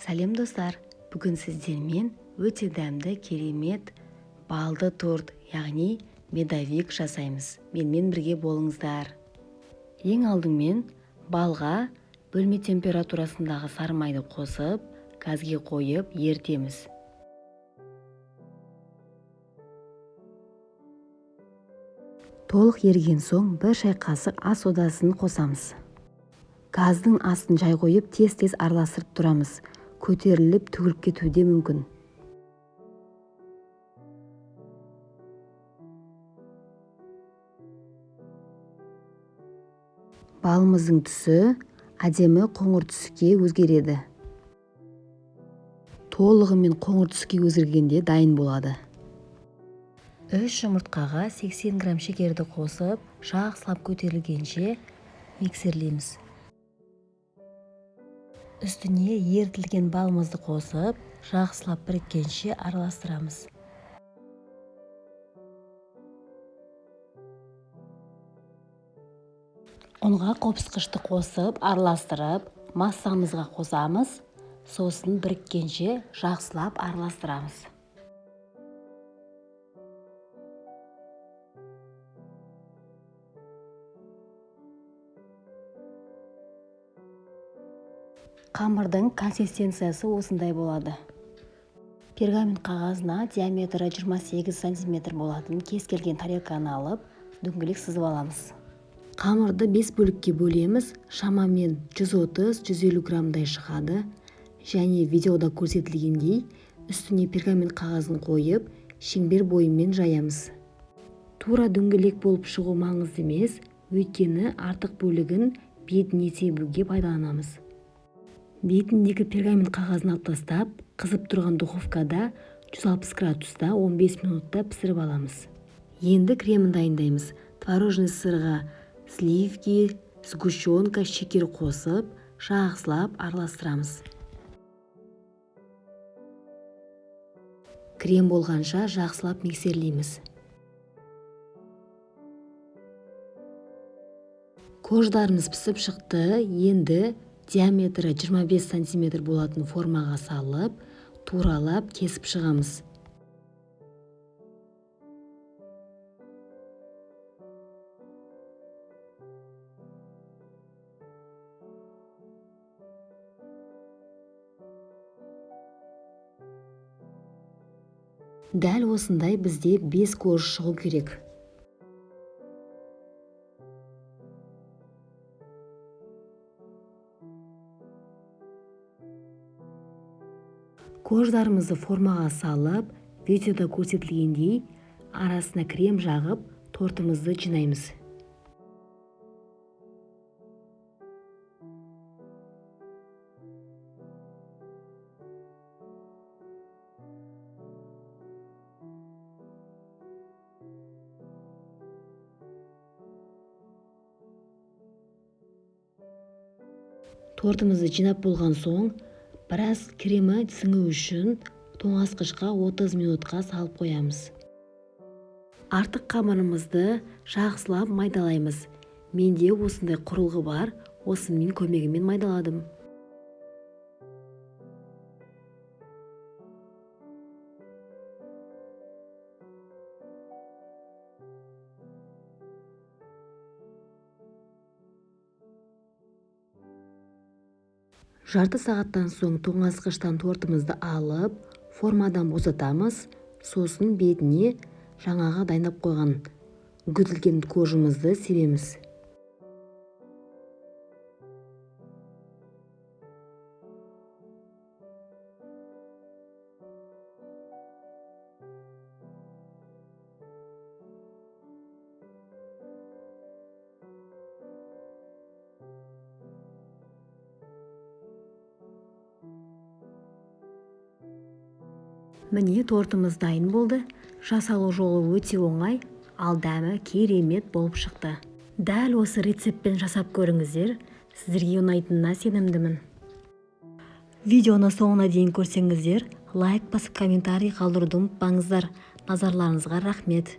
Сәлем достар, бүгін сіздермен өте дәмді керемет балды торт, яғни медовик жасаймыз. Менімен бірге болыңыздар. Ең алдымен балға бөлме температурасындағы сары майды қосып, газге қойып ерітеміз. Толық еріген соң бір шай қасық ас содасын қосамыз. Газдың астын жай қойып тез-тез араластырып тұрамыз. Көтеріліп төгіліп кетуі де мүмкін. Балымыздың түсі әдемі қоңыр түске өзгереді. Толығымен қоңыр түске өзгергенде дайын болады. 3 жұмыртқаға 80 грамм шекерді қосып, жақсылап көтерілгенше миксерлейміз. Үстіне ерітілген балымызды қосып, жақсылап біріккенше араластырамыз. Ұнға қопсықышты қосып, араластырып, массамызға қосамыз, сосын біріккенше жақсылап араластырамыз. Қамырдың консистенциясы осындай болады. Пергамент қағазына диаметрі 28 см болатын кез келген тарелканы алып, дөңгелек сызып аламыз. Қамырды 5 бөлікке бөлеміз, шамамен 130-150 граммдай шығады. Және видеода көрсетілгендей, үстіне пергамент қағазын қойып, шеңбер бойымен жаямыз. Тура дөңгелек болып шығу маңызды емес, өйткені артық бөлігін бетіне себуге пайдаланамыз. Бетіндегі пергамент қағазын алып тастап, қызып тұрған духовкада 160 градуста 15 минутта пісіріп аламыз. Енді кремін дайындаймыз. Творожный сырға сливки, сгущенка, шекер қосып, жақсылап араластырамыз. Крем болғанша жақсылап миксерлейміз. Кождарымыз пісіп шықты. Енді диаметрі 25 см болатын формаға салып, туралап кесіп шығамыз. Дәл осындай бізде 5 кож шығу керек. Кождарымызды формаға салып, видеода көрсетілгендей, арасына крем жағып, тортымызды жинаймыз. Тортымызды жинап болған соң, біраз кремі сіңу үшін тоңазытқышқа 30 минутқа салып қоямыз. Артық қамырымызды жақсылап майдалаймыз. Менде осындай құрылғы бар, осымен көмегімен майдаладым. Жарты сағаттан соң тоңазытқыштан тортымызды алып, формадан босатамыз, сосын бетіне жаңағы дайындап қойған үгітілген кожымызды себеміз. Міне тортымыз дайын болды. Жасалу жолы өте оңай, ал дәмі керемет болып шықты. Дәл осы рецептпен жасап көріңіздер, сіздерге ұнайтынына сенімдімін. Видеоны соңына дейін көрсеңіздер, лайк басып комментарий қалдыруды ұмытпаңыздар. Назарларыңызға рахмет.